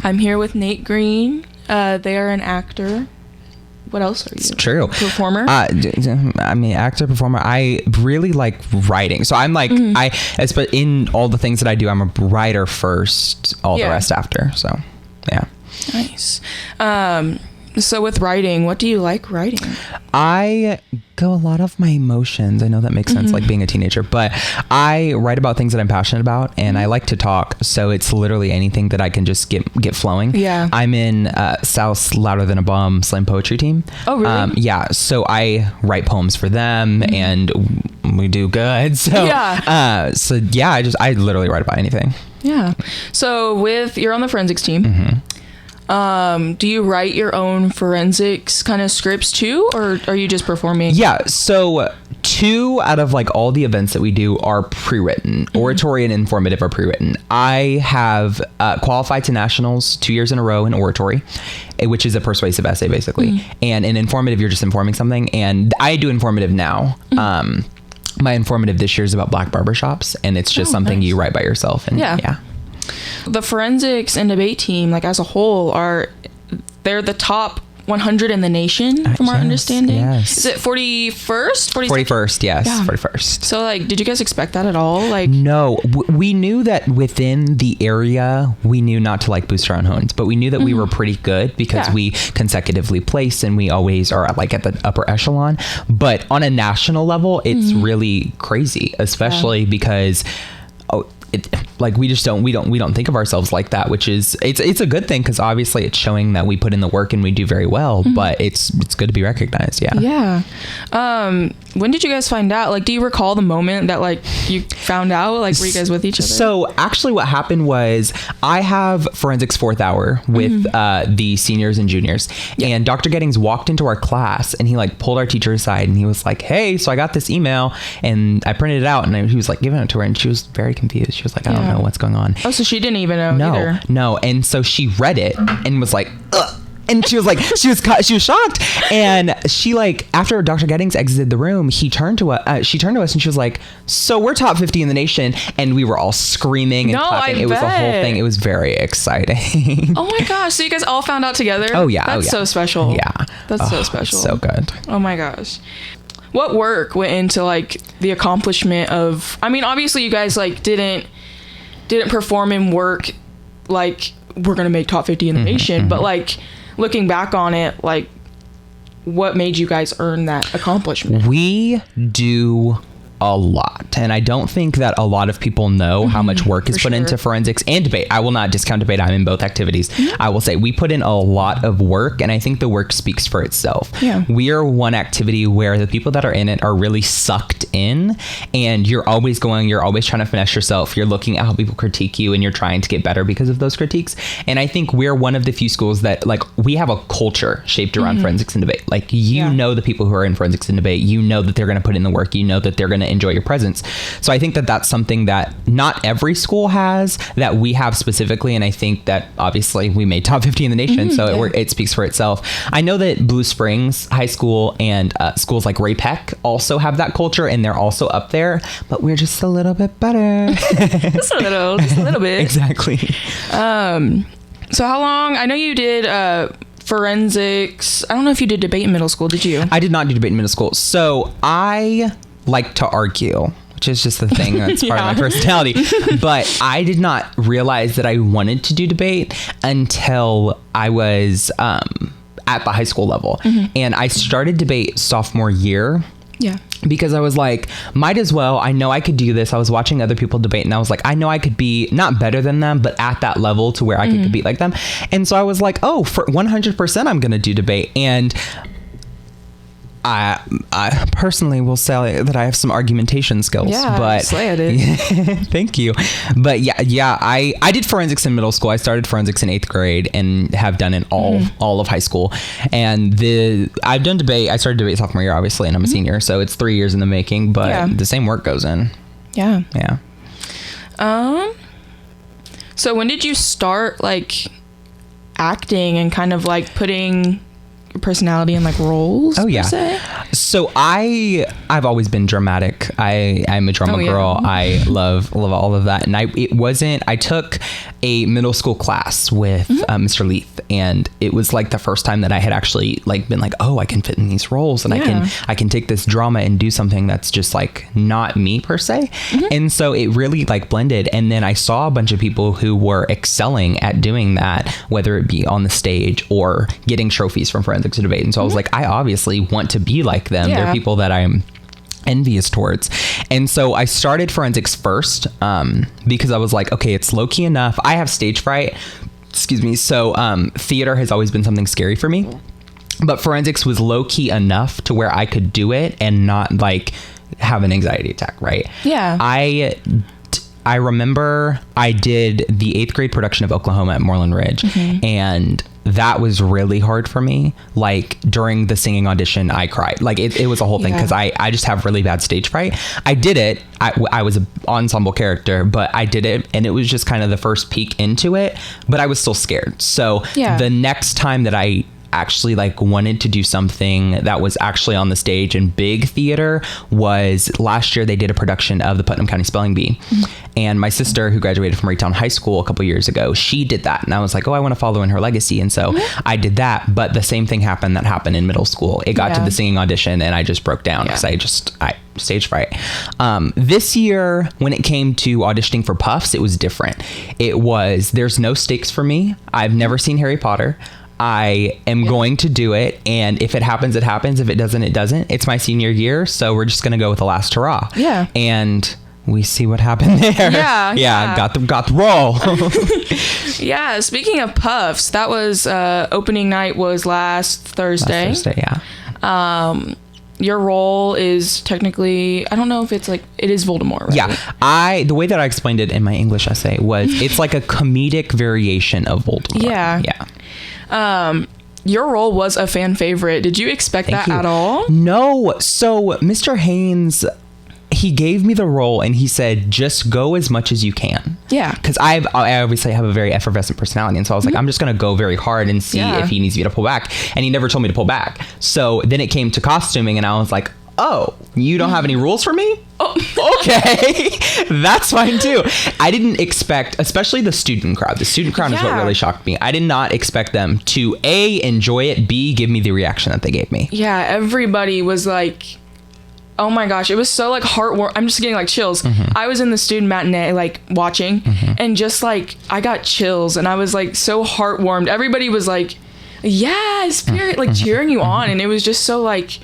I'm here with Nate Green. They are an actor. What else are you? It's true. Performer? I mean, actor, performer. I really like writing. So I'm like, but in all the things that I do, I'm a writer first, all the rest after. So, yeah. Nice. So with writing, what do you like writing? I go a lot of my emotions. I know that makes sense, like being a teenager, but I write about things that I'm passionate about, and I like to talk. So it's literally anything that I can just get flowing. Yeah. I'm in South's Louder Than a Bomb slam poetry team. Oh, really? Yeah. So I write poems for them, and we do good. So I literally write about anything. Yeah. So you're on the forensics team. Do you write your own forensics kind of scripts too, or are you just performing? Yeah, so 2 out of like all the events that we do are pre-written. Oratory and informative are pre-written. I have qualified to nationals 2 years in a row in oratory, which is a persuasive essay basically. And in informative, you're just informing something. And I do informative now. My informative this year is about black barbershops, and it's just something you write by yourself. And yeah. The forensics and debate team, like as a whole, they're the top 100 in the nation, from our understanding. Yes. Is it 41st? 41st, yes. Yeah. 41st. So, like, did you guys expect that at all? Like, no. We knew that within the area, we knew not to like boost our own horns, but we knew that we were pretty good because we consecutively place and we always are like at the upper echelon. But on a national level, it's really crazy, especially because we don't think of ourselves like that, which is it's a good thing because obviously it's showing that we put in the work and we do very well, but it's good to be recognized. Yeah. When did you guys find out? Like, do you recall the moment that like you found out? Like, were you guys with each other? So actually what happened was I have forensics 4th hour with the seniors and juniors, and Dr. Gettings walked into our class and he like pulled our teacher aside and he was like, hey, so I got this email and I printed it out, and he was like giving it to her, and she was very confused. She was like, I don't know what's going on. Oh, so she didn't even know either. No. And so she read it and was like, ugh. And she was like, she was shocked. And she like, after Dr. Gettings exited the room, she turned to us and she was like, so we're top 50 in the nation. And we were all screaming and clapping. It was a whole thing. It was very exciting. Oh my gosh. So you guys all found out together? Oh yeah. That's so special. Yeah. That's so special. So good. Oh my gosh. What work went into like the accomplishment of, I mean, obviously you guys like didn't perform in work like we're going to make top 50 in the nation, but like looking back on it, like what made you guys earn that accomplishment? We do a lot, and I don't think that a lot of people know how much work is put into forensics and debate. I will not discount debate. I'm in both activities. I will say we put in a lot of work, and I think the work speaks for itself. We are one activity where the people that are in it are really sucked in, and you're always trying to finesse yourself. You're looking at how people critique you, and you're trying to get better because of those critiques. And I think we're one of the few schools that like we have a culture shaped around forensics and debate. Like you know the people who are in forensics and debate, you know that they're going to put in the work, you know that they're going to enjoy your presence. So I think that that's something that not every school has, that we have specifically. And I think that obviously we made top 50 in the nation. So it speaks for itself. I know that Blue Springs High School and schools like Ray Peck also have that culture, and they're also up there, but we're just a little bit better. just a little bit. Exactly. So how long, I know you did forensics. I don't know if you did debate in middle school. Did you? I did not do debate in middle school. So I like to argue, which is just the thing that's part of my personality. But I did not realize that I wanted to do debate until I was at the high school level. And I started debate sophomore year. Yeah. Because I was like, might as well. I know I could do this. I was watching other people debate, and I was like, I know I could be not better than them, but at that level to where I could compete like them. And so I was like, oh, for 100% I'm going to do debate. And I personally will say that I have some argumentation skills. Yeah, but slay at it. Thank you. But yeah, I did forensics in middle school. I started forensics in 8th grade and have done it all of high school. And I've done debate. I started debate sophomore year, obviously, and I'm a senior, so it's 3 years in the making. But the same work goes in. Yeah. Yeah. So when did you start like acting and kind of like putting your personality in like roles? Oh yeah. So I've always been dramatic. I'm a drama girl. I love all of that. And I took a middle school class with Mr. Leith, and it was like the first time that I had actually like been like, oh, I can fit in these roles, and I can take this drama and do something that's just like not me per se. And so it really like blended. And then I saw a bunch of people who were excelling at doing that, whether it be on the stage or getting trophies from Forensics or Debate. And so I was like, I obviously want to be like them. They're people that I'm envious towards. And so I started Forensics first because I was like, okay, it's low-key enough. I have stage fright. Excuse me. So theater has always been something scary for me. But Forensics was low-key enough to where I could do it and not like have an anxiety attack, right? Yeah. I remember I did the 8th grade production of Oklahoma at Moreland Ridge, and that was really hard for me. Like during the singing audition, I cried. Like it was a whole thing because I just have really bad stage fright. I did it. I was an ensemble character, but I did it, and it was just kind of the first peek into it, but I was still scared. So the next time that I actually like wanted to do something that was actually on the stage in big theater was last year. They did a production of the Putnam County Spelling Bee, and my sister, who graduated from Raytown High School a couple years ago, she did that, and I was like, oh, I want to follow in her legacy. And so I did that, but the same thing happened in middle school. It got to the singing audition, and I just broke down because I stage fright. This year, when it came to auditioning for Puffs, it was different. There's no stakes for me. I've never seen Harry Potter. I am going to do it, and if it happens, it happens. If it doesn't, it doesn't. It's my senior year, so we're just gonna go with the last hurrah. Yeah. And we see what happened there. Yeah. Got the role. Yeah. Speaking of Puffs, that was opening night was last Thursday. Your role is technically, I don't know if it's like, it is Voldemort, right? Yeah. The way that I explained it in my English essay was it's like a comedic variation of Voldemort. Yeah. Your role was a fan favorite. Did you expect that at all? No. So Mr. Haynes, he gave me the role and he said, just go as much as you can. Yeah. Because I obviously have a very effervescent personality. And so I was like, I'm just going to go very hard and see if he needs me to pull back. And he never told me to pull back. So then it came to costuming and I was like, oh, you don't have any rules for me? Oh, okay. That's fine too. I didn't expect, especially the student crowd. The student crowd is what really shocked me. I did not expect them to A, enjoy it, B, give me the reaction that they gave me. Yeah, everybody was like, oh my gosh, it was so like heartwarming. I'm just getting like chills. I was in the student matinee like watching and just like I got chills and I was like so heartwarmed. Everybody was like, yeah, spirit, like cheering you on, and it was just so like,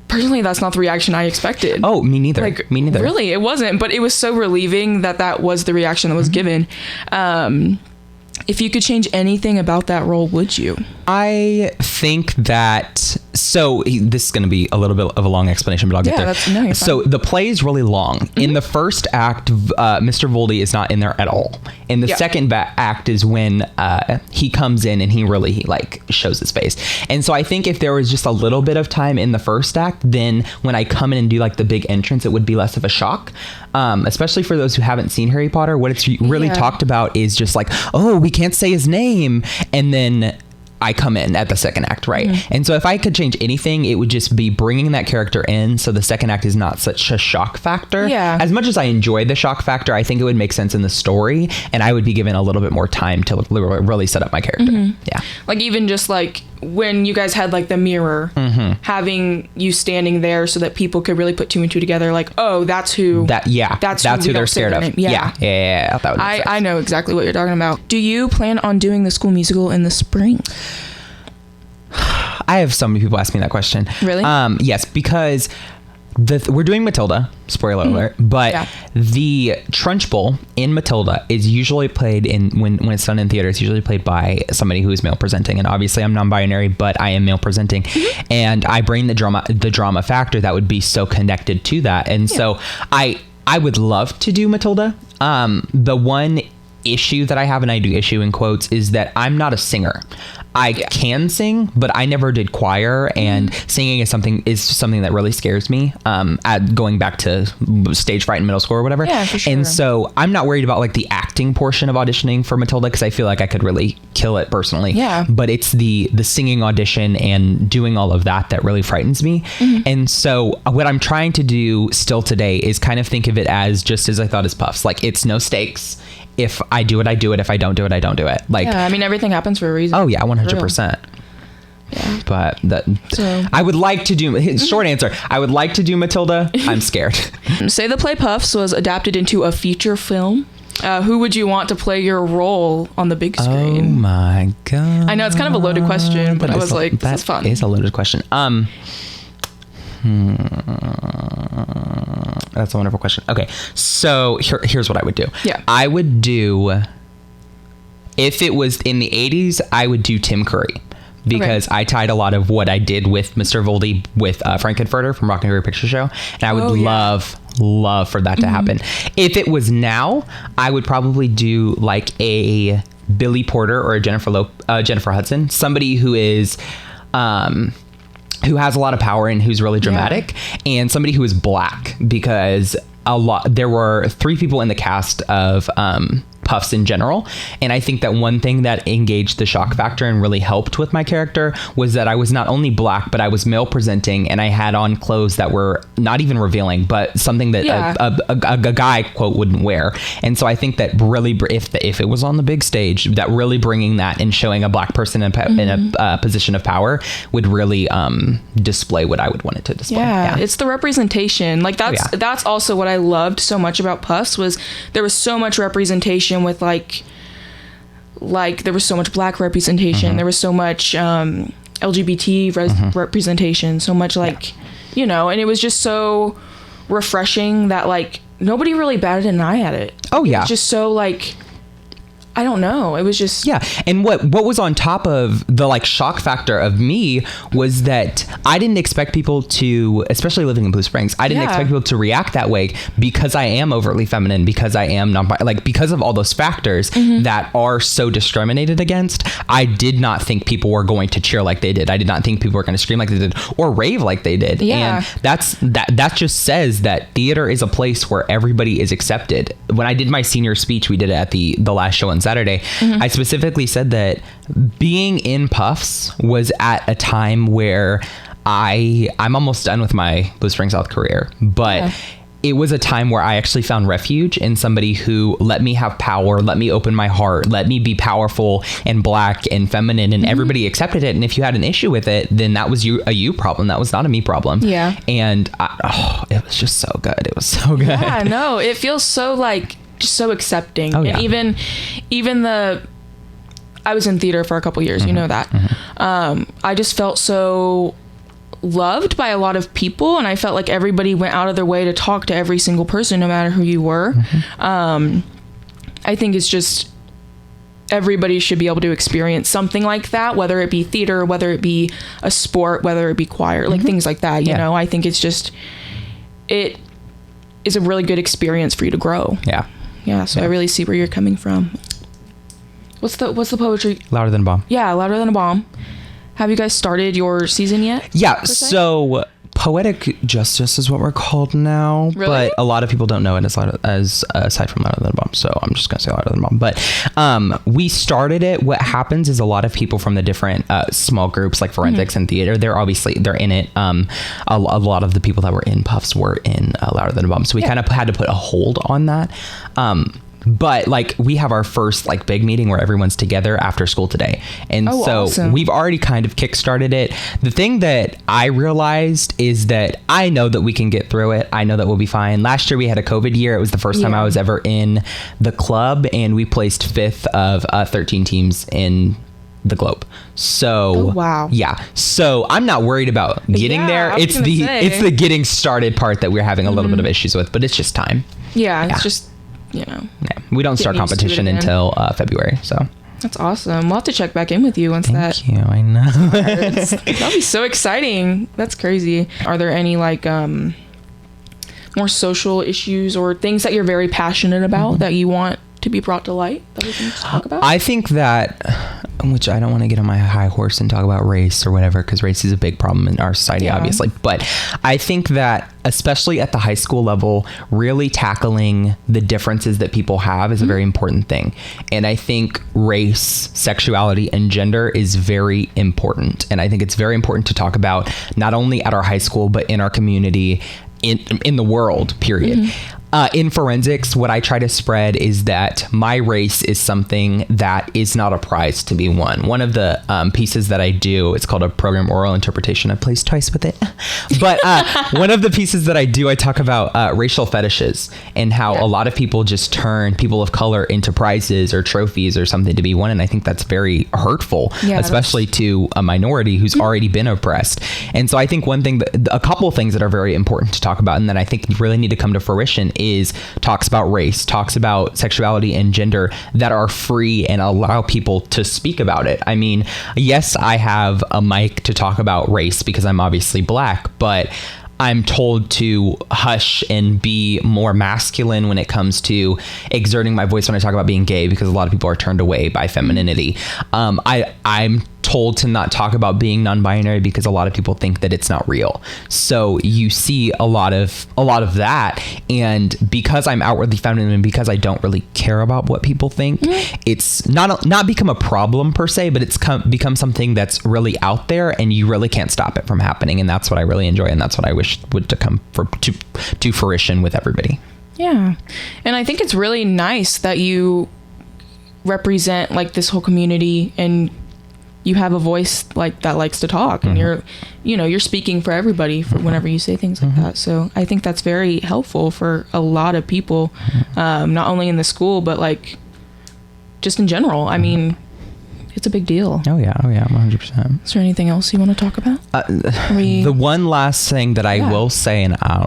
personally, that's not the reaction I expected. Oh, me neither. Like, me neither. Really, it wasn't. But it was so relieving that was the reaction that was given. If you could change anything about that role, would you? I think that... So this is going to be a little bit of a long explanation, but I'll get there. So the play is really long. In the first act, Mr. Voldy is not in there at all. In the second act is when he comes in and he really like shows his face. And so I think if there was just a little bit of time in the first act, then when I come in and do like the big entrance, it would be less of a shock. Especially for those who haven't seen Harry Potter. What it's really talked about is just like, oh, we can't say his name. And then I come in at the second act, right? And so if I could change anything, it would just be bringing that character in so the second act is not such a shock factor. Yeah. As much as I enjoy the shock factor, I think it would make sense in the story, and I would be given a little bit more time to really set up my character. Yeah. Like even just like when you guys had like the mirror, having you standing there so that people could really put two and two together, like, oh, that's who they're scared of. Yeah. That would make sense. I know exactly what you're talking about. Do you plan on doing the school musical in the spring? I have so many people ask me that question. Really? Yes, because we're doing Matilda, spoiler alert, but the Trunchbull in Matilda is usually played when it's done in theater, it's usually played by somebody who is male presenting. And obviously I'm non-binary, but I am male presenting. And I bring the drama factor that would be so connected to that. And so I would love to do Matilda. The one issue that I have, and I do issue in quotes, is that I'm not a singer. I can sing, but I never did choir, and singing is something that really scares me. Going back to stage fright in middle school or whatever. Yeah, for sure. And so I'm not worried about like the acting portion of auditioning for Matilda, because I feel like I could really kill it personally. Yeah. But it's the singing audition and doing all of that really frightens me. And so what I'm trying to do still today is kind of think of it as just as I thought as Puffs. Like, it's no stakes. If I do it, I do it. If I don't do it, I don't do it. Like, yeah, I mean, everything happens for a reason. Oh yeah, 100%. Yeah. But I would like to do, short answer, I would like to do Matilda. I'm scared. Say the play Puffs was adapted into a feature film. Who would you want to play your role on the big screen? Oh my God. I know it's kind of a loaded question, but I was like, this is fun. That is a loaded question. That's a wonderful question. Okay, so here's what I would do. Yeah. I would do, if it was in the 80s, I would do Tim Curry. Because I tied a lot of what I did with Mr. Voldy with Frankenfurter from Rock and Roll Picture Show. And I would love for that to happen. If it was now, I would probably do like a Billy Porter or a Jennifer Hudson. Somebody who is... who has a lot of power and who's really dramatic, and somebody who is black, because there were 3 people in the cast of Puffs in general, and I think that one thing that engaged the shock factor and really helped with my character was that I was not only black, but I was male presenting, and I had on clothes that were not even revealing, but something that a guy, quote, wouldn't wear. And so I think that really, if it was on the big stage, that really bringing that and showing a black person in a position of power would really display what I would want it to display. Yeah, it's the representation. Like, that's also what I loved so much about Puffs, was there was so much representation with like there was so much black representation, there was so much LGBT representation, so much like you know, and it was just so refreshing that like nobody really batted an eye at it. Oh yeah, it was just so like, I don't know. It was just... Yeah. And what was on top of the like shock factor of me was that I didn't expect people to, especially living in Blue Springs, I didn't expect people to react that way, because I am overtly feminine, because I am because of all those factors that are so discriminated against. I did not think people were going to cheer like they did. I did not think people were going to scream like they did or rave like they did. Yeah. And that just says that theater is a place where everybody is accepted. When I did my senior speech, we did it at the last show on Saturday, I specifically said that being in Puffs was at a time where I'm almost done with my Blue Springs South career, but it was a time where I actually found refuge in somebody who let me have power, let me open my heart, let me be powerful and black and feminine, and everybody accepted it. And if you had an issue with it, then that was a you problem. That was not a me problem. Yeah. And it was just so good. It was so good. Yeah, no, it feels so like just so accepting. Oh, yeah. And even I was in theater for a couple years, you know that. I just felt so loved by a lot of people, and I felt like everybody went out of their way to talk to every single person, no matter who you were. I think it's just everybody should be able to experience something like that, whether it be theater, whether it be a sport, whether it be choir, like things like that. You know, I think it's just, it is a really good experience for you to grow. Yeah, so I really see where you're coming from. What's the poetry? Louder Than a Bomb. Yeah, Louder Than a Bomb. Have you guys started your season yet? Yeah, so Poetic Justice is what we're called now. Really? But a lot of people don't know it as aside from Louder Than a Bomb, so I'm just gonna say Louder Than a Bomb. But we started it. What happens is a lot of people from the different small groups like forensics and theater, they're in it. A lot of the people that were in Puffs were in Louder Than a Bomb, so we kind of had to put a hold on that. But like we have our first like big meeting where everyone's together after school today. And awesome. We've already kind of kickstarted it. The thing that I realized is that I know that we can get through it. I know that we'll be fine. Last year we had a COVID year. It was the first time I was ever in the club, and we placed 5th of 13 teams in the globe. So yeah, so I'm not worried about getting there. It's the getting started part that we're having a little bit of issues with, but it's just time. It's just, you know, we don't start competition until February, so that's awesome. We'll have to check back in with you once Thank you. I know. That'll be so exciting. That's crazy. Are there any like more social issues or things that you're very passionate about that you want to to be brought to light that we can talk about? I think that, which I don't want to get on my high horse and talk about race or whatever, because race is a big problem in our society, obviously. But I think that, especially at the high school level, really tackling the differences that people have is a very important thing. And I think race, sexuality, and gender is very important. And I think it's very important to talk about not only at our high school, but in our community, in the world, period. In forensics, what I try to spread is that my race is something that is not a prize to be won. One of the pieces that I do, it's called a program oral interpretation. I placed twice with it. But one of the pieces that I do, I talk about racial fetishes and how a lot of people just turn people of color into prizes or trophies or something to be won. And I think that's very hurtful, especially to a minority who's already been oppressed. And so I think a couple of things that are very important to talk about, and that I think really need to come to fruition, is talks about race, talks about sexuality and gender that are free and allow people to speak about it. I mean, yes, I have a mic to talk about race because I'm obviously Black, but I'm told to hush and be more masculine when it comes to exerting my voice when I talk about being gay, because a lot of people are turned away by femininity. I'm told to not talk about being non-binary because a lot of people think that it's not real. So you see a lot of that, and because I'm outwardly feminine and because I don't really care about what people think, it's not become a problem per se, but it's become something that's really out there and you really can't stop it from happening. And that's what I really enjoy, and that's what I wish would to come to fruition with everybody. Yeah. And I think it's really nice that you represent like this whole community and you have a voice like that likes to talk, and you're speaking for everybody for whenever you say things like that. So I think that's very helpful for a lot of people, not only in the school, but like just in general. I mean, it's a big deal. Oh yeah, 100%. Is there anything else you want to talk about? The one last thing that I will say, and I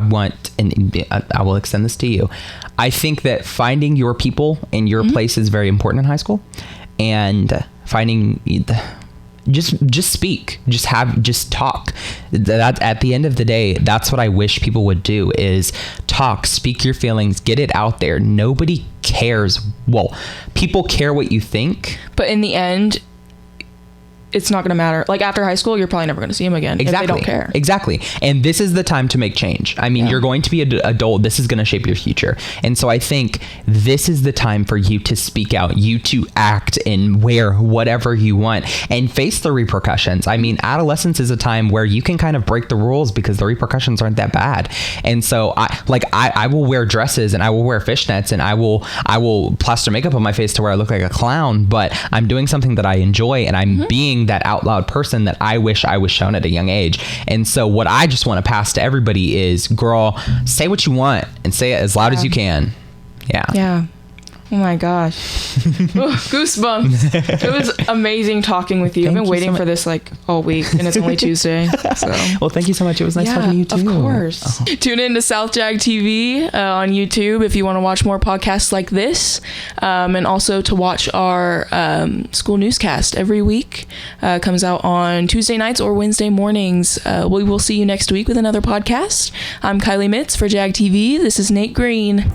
want, and I will extend this to you. I think that finding your people and your place is very important in high school, and finding just speak, just talk. That at the end of the day, that's what I wish people would do, is talk, speak your feelings, get it out there. Nobody cares. Well, people care what you think, but in the end, it's not going to matter. Like after high school, you're probably never going to see them again. Exactly. If they don't care. Exactly. And this is the time to make change. I mean, you're going to be an adult. This is going to shape your future. And so I think this is the time for you to speak out, you to act and wear whatever you want and face the repercussions. I mean, adolescence is a time where you can kind of break the rules because the repercussions aren't that bad. And so I will wear dresses and I will wear fishnets and I will plaster makeup on my face to where I look like a clown, but I'm doing something that I enjoy, and I'm being that out loud person that I wish I was shown at a young age. And so what I just want to pass to everybody is, girl, say what you want and say it as loud as you can. Yeah. Oh my gosh. Goosebumps. It was amazing talking with you. I've been waiting for this like all week, and it's only Tuesday. So. Well, thank you so much. It was nice talking to you too. Of course. Tune in to South Jag TV on YouTube if you want to watch more podcasts like this, and also to watch our school newscast every week. Comes out on Tuesday nights or Wednesday mornings. We will see you next week with another podcast. I'm Kaihli Mitts for Jag TV. This is Nate Green.